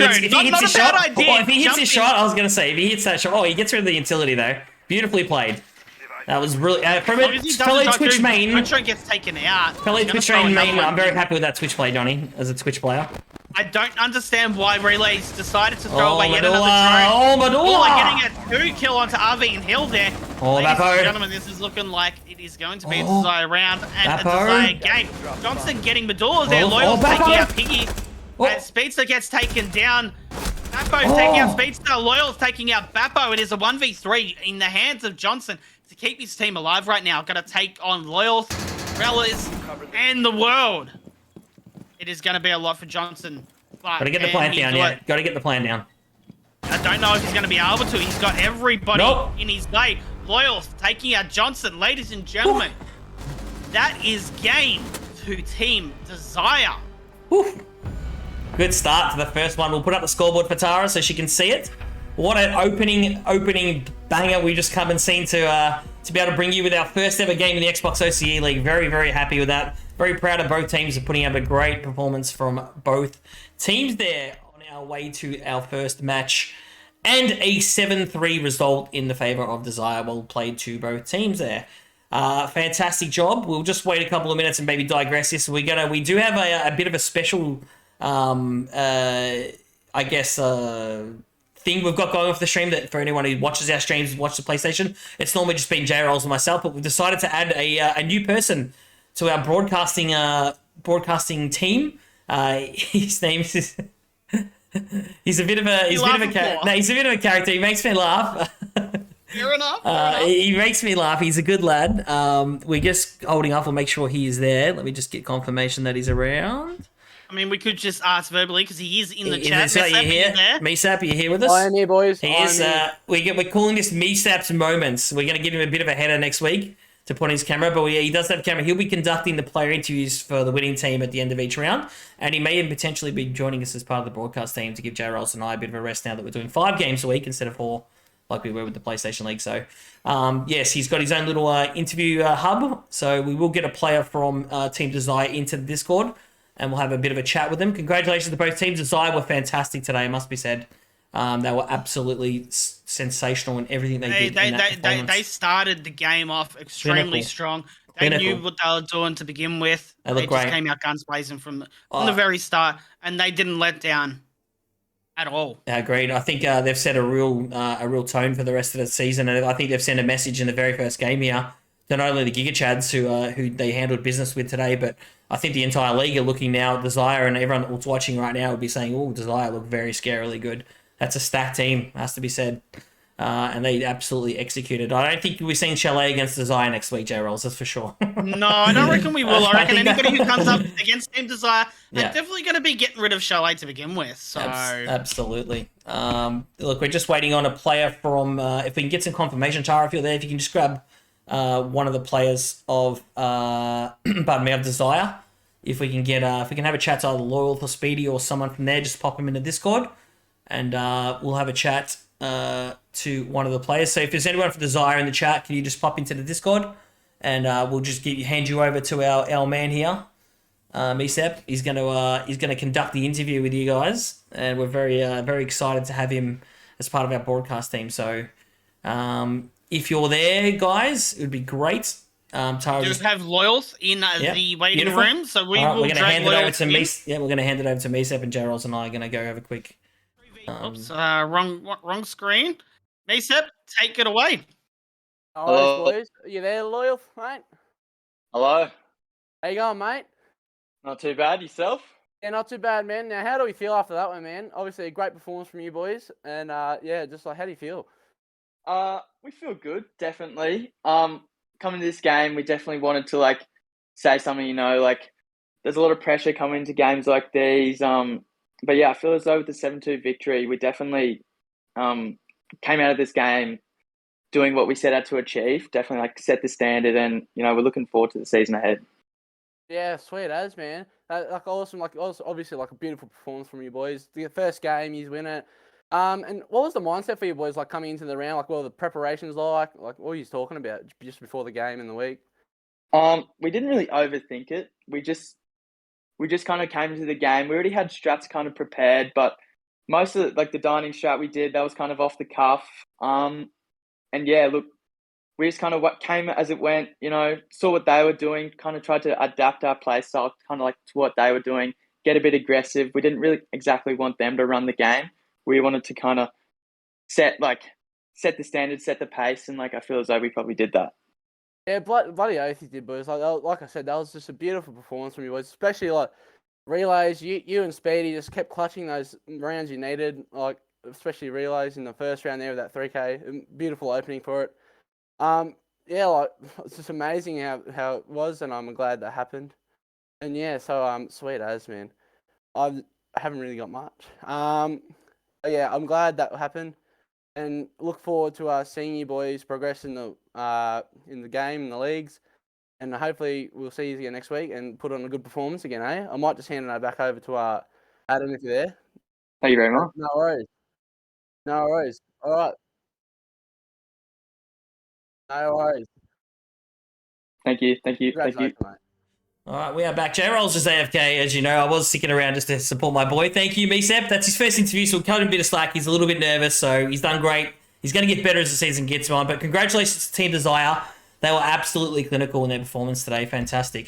hits his shot, I was going to say, if he hits that shot, he gets rid of the utility though. Beautifully played. That was really, from it, fellow Twitch main. Gets taken out. Fellow Twitch main, I'm very happy with that Twitch play, Johnny, as a Twitch player. I don't understand why Relays decided to throw away yet another drone. Oh, Medulla! Getting a 2 kill onto RV and Hill there. Oh, ladies and gentlemen, this is looking like it is going to be a Desire round and a Desire game. Johnson getting Medulla there. Loyal taking out Piggy. And Speedster gets taken down. Bappo's taking out Speedster. Loyal's taking out Bappo. It is a 1v3 in the hands of Johnson to keep his team alive right now. Got to take on Loyal, Rellas, and the world. It is going to be a lot for Johnson. Got to get the plan down, yeah. Got to get the plan down. I don't know if he's going to be able to. He's got everybody in his way. Loyal taking out Johnson. Ladies and gentlemen, that is game to Team Desire. Good start to the first one. We'll put up the scoreboard for Tara so she can see it. What an opening banger we just come and seen to be able to bring you with our first ever game in the Xbox OCE League. Very, very happy with that. Very proud of both teams for putting up a great performance from both teams there on our way to our first match. And a 7-3 result in the favor of Desire. Well played to both teams there. Fantastic job. We'll just wait a couple of minutes and maybe digress this. We do have a bit of a special, thing we've got going off the stream that for anyone who watches our streams, watch the PlayStation. It's normally just been Jrols and myself, but we've decided to add a new person to our broadcasting team. His name is. He's a bit of a character. He makes me laugh. Fair enough. He makes me laugh. He's a good lad. We're just holding up. We'll make sure he is there. Let me just get confirmation that he's around. I mean, we could just ask verbally because he is in the chat. Mesap, you here? Mesap, are you here with us? I am here, boys. He is. We're calling this Mesap's Moments. We're going to give him a bit of a header next week to put on his camera, but he does have a camera. He'll be conducting the player interviews for the winning team at the end of each round, and he may even potentially be joining us as part of the broadcast team to give Jrols and I a bit of a rest now that we're doing 5 games a week instead of 4 like we were with the PlayStation League. So, yes, he's got his own little interview hub, so we will get a player from Team Desire into the Discord, and we'll have a bit of a chat with them. Congratulations to both teams. Desire were fantastic today, it must be said. They were absolutely sensational in everything they did. They started the game off extremely strong. They knew what they were doing to begin with. They just came out guns blazing from the very start, and they didn't let down at all. Agreed. I think they've set a real tone for the rest of the season, and I think they've sent a message in the very first game here to not only the Giga Chads who they handled business with today, but I think the entire league are looking now at Desire, and everyone that's watching right now would be saying, "Oh, Desire look very scarily good." That's a stacked team, has to be said. And they absolutely executed. I don't think we're seeing Chalet against Desire next week, Jrols, that's for sure. No, I don't reckon we will. I reckon anybody who comes up against Team Desire, they're definitely going to be getting rid of Chalet to begin with. So absolutely. Look, we're just waiting on a player from, if we can get some confirmation, Tara, if you're there, if you can just grab one of the players of, of Desire. If we can have a chat to either Loyal or Speedy or someone from there, just pop them in the Discord. And we'll have a chat to one of the players. So if there's anyone from Desire in the chat, can you just pop into the Discord, and we'll just hand you over to our man here, Mesap. He's gonna conduct the interview with you guys, and we're very excited to have him as part of our broadcast team. So if you're there, guys, it would be great. Tara, just have Loyals in the waiting room, so we're going to hand it over to Mesap. Yeah, we're going to hand it over to Mesap, and Jrols and I are going to go over quick. Oops, wrong screen. Mesap, take it away. Hello, boys. Are you there, Loyal, mate? Hello. How you going, mate? Not too bad. Yourself? Yeah, not too bad, man. Now, how do we feel after that one, man? Obviously, a great performance from you boys, and just like, how do you feel? We feel good, definitely. Coming to this game, we definitely wanted to say something. There's a lot of pressure coming into games like these. But yeah, I feel as though with the 7-2 victory, we definitely came out of this game doing what we set out to achieve. Definitely set the standard, and we're looking forward to the season ahead. Yeah, sweet as, man. Awesome. Obviously a beautiful performance from you boys. The first game, you win it. And what was the mindset for you boys coming into the round? What were the preparations like? What were you talking about just before the game in the week? We didn't really overthink it. We just kind of came into the game. We already had strats kind of prepared, but most of the dining strat we did, that was kind of off the cuff. And yeah, look, we just kind of came as it went, saw what they were doing, kind of tried to adapt our play style kind of to what they were doing, get a bit aggressive. We didn't really exactly want them to run the game. We wanted to kind of set the standard, set the pace, and I feel as though we probably did that. Yeah, bloody oath you did, boys. Like I said, that was just a beautiful performance from you boys, especially relays, you and Speedy just kept clutching those rounds you needed, like especially relays in the first round there with that 3K. Beautiful opening for it. Yeah, like it's just amazing how it was, and I'm glad that happened. And yeah, so sweet as man. I haven't really got much. But yeah, I'm glad that happened, and look forward to seeing you boys progress in the game, in the leagues. And hopefully we'll see you again next week and put on a good performance again, eh? I might just hand it back over to Adam if you're there. Thank you very much. No worries. No worries. All right. No worries. Thank you. Thank you. Thank you. Congratulations, mate. All right, we are back. Jrols is AFK, as you know. I was sticking around just to support my boy. Thank you, Mesep. That's his first interview, so we'll cut him a bit of slack. He's a little bit nervous, so he's done great. He's going to get better as the season gets on. But congratulations to Team Desire. They were absolutely clinical in their performance today. Fantastic.